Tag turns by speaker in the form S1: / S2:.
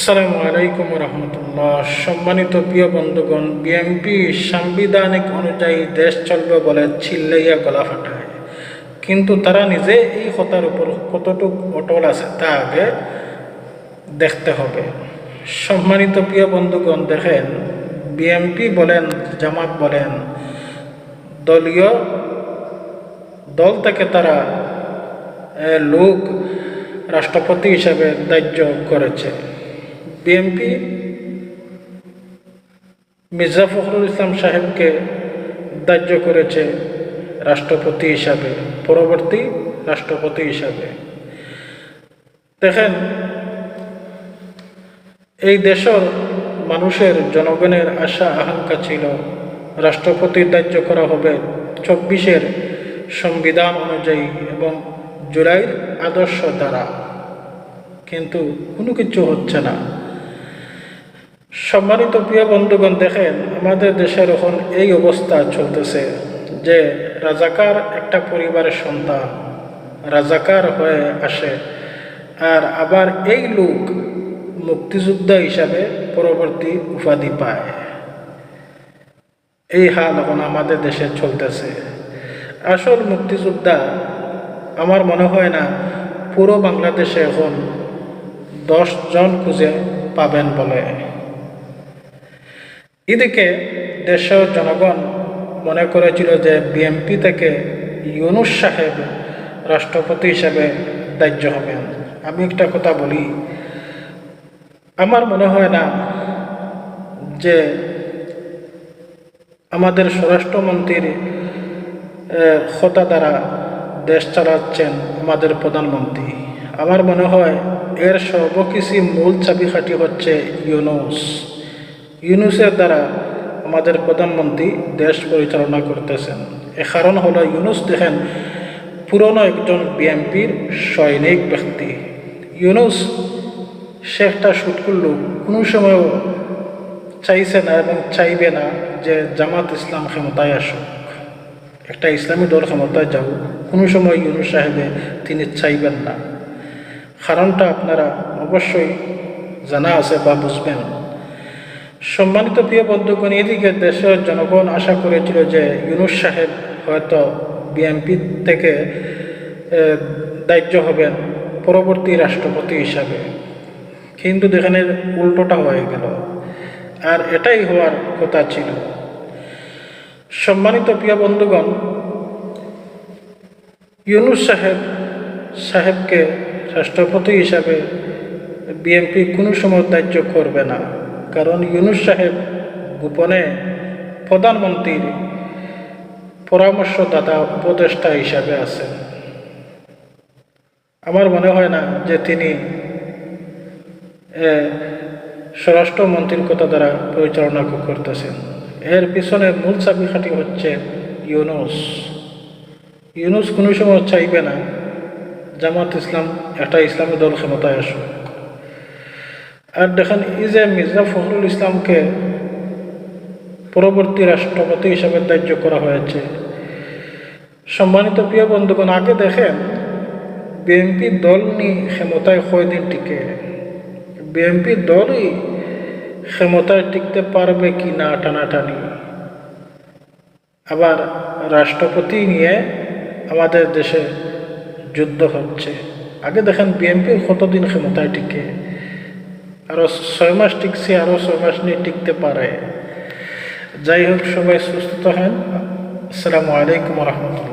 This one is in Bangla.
S1: আসসালামু আলাইকুম রহমতুল্লাহ। সম্মানিত প্রিয় বন্ধুগণ, বিএনপি সাংবিধানিক অনুযায়ী দেশ চলবে বলে চিল্লাইয়া গলা ফাটায়, কিন্তু তারা নিজে এই কথার উপর কতটুকু অটল আছে তা আগে দেখতে হবে। সম্মানিত প্রিয় বন্ধুগণ, দেখেন, বিএনপি বলেন, জামাত বলেন, দল থেকে তারা লোক রাষ্ট্রপতি হিসাবে দায়িত্ব করেছে। বিএনপি মির্জা ফখরুল ইসলাম সাহেবকে দায়িত্ব করেছে রাষ্ট্রপতি হিসাবে, পরবর্তী রাষ্ট্রপতি হিসাবে। দেখেন, এই দেশের মানুষের জনগণের আশা আকাঙ্ক্ষা ছিল রাষ্ট্রপতির দায়িত্ব করা হবে 24-এর সংবিধান অনুযায়ী এবং জুলাইয়ের আদর্শ দ্বারা, কিন্তু কোনো কিছু হচ্ছে না। সম্মানিত প্রিয় বন্ধুগণ, দেখেন, আমাদের দেশের এখন এই অবস্থা চলতেছে যে রাজাকার একটা পরিবারের সন্তান রাজাকার হয়ে আসে, আর আবার এই লোক মুক্তিযোদ্ধা হিসাবে পরবর্তী উপাধি পায়। এই হাল এখন আমাদের দেশে চলতেছে। আসল মুক্তিযোদ্ধা আমার মনে হয় না পুরো বাংলাদেশে এখন 10 জন খুঁজে পাবেন বলে। এদিকে দেশের জনগণ মনে করেছিল যে বিএনপি থেকে ইউনূস সাহেব রাষ্ট্রপতি হিসেবে দায়িত্ব হবেন। আমি একটা কথা বলি, আমার মনে হয় না যে আমাদের স্বরাষ্ট্রমন্ত্রীর কথা দ্বারা দেশ চালাচ্ছেন আমাদের প্রধানমন্ত্রী। আমার মনে হয় এর সর্বকিছু মূল চাবিকাঠি হচ্ছে ইউনূসের দ্বারা আমাদের প্রধানমন্ত্রী দেশ পরিচালনা করতেছেন। এ কারণ হলো, ইউনূস দেখেন পুরনো একজন বিএনপির সৈনিক ব্যক্তি। ইউনূস সে একটা সুৎকুর লোক, কোনো সময়ও চাইছে না এবং চাইবে না যে জামাত ইসলাম ক্ষমতায় আসুক, একটা ইসলামী দল ক্ষমতায় যাও। কোনো সময় ইউনূস সাহেবে তিনি চাইবেন না। কারণটা আপনারা অবশ্যই জানা আছে বা বুঝবেন। সম্মানিত প্রিয় বন্ধুগণ, এদিকে দেশের জনগণ আশা করেছিল যে ইউনূস সাহেব হয়তো বিএনপি থেকে দায়িত্ব হবেন পরবর্তী রাষ্ট্রপতি হিসাবে, কিন্তু দেখেন উল্টোটা হয়ে গেল, আর এটাই হওয়ার কথা ছিল। সম্মানিত প্রিয় বন্ধুগণ, ইউনূস সাহেবকে রাষ্ট্রপতি হিসাবে বিএনপি কোনো সময় দায়িত্ব করবে না, কারণ ইউনূস সাহেব গোপনে প্রধানমন্ত্রীর পরামর্শদাতা উপদেষ্টা হিসাবে আছেন। আমার মনে হয় না যে তিনি স্বরাষ্ট্রমন্ত্রীর কথা দ্বারা পরিচালনা করতেছেন। এর পিছনে মূল চাবিকাঠি হচ্ছে ইউনূস কোনো সময় চাইবে না জামাত ইসলাম একটা ইসলামী দল ক্ষমতায় আসুক। আর দেখেন, এই যে মির্জা ফখরুল ইসলামকে পরবর্তী রাষ্ট্রপতি হিসাবে দায়িত্ব করা হয়েছে। সম্মানিত প্রিয় বন্ধুগণ, আগে দেখেন বিএনপি দল নিয়ে ক্ষমতায় কয়দিন টিকে, বিএনপি দলই ক্ষমতায় টিকতে পারবে কি না টানাটানি। আবার রাষ্ট্রপতি নিয়ে আমাদের দেশে যুদ্ধ হচ্ছে। আগে দেখেন বিএনপি কতদিন ক্ষমতায় টিকে, আরও 6 মাস টিকছে, আরও 6 মাস নিয়ে টিকতে পারে। যাই হোক, সবাই সুস্থ থাকেন। আসসালামু আলাইকুম রহমতুল্লাহ।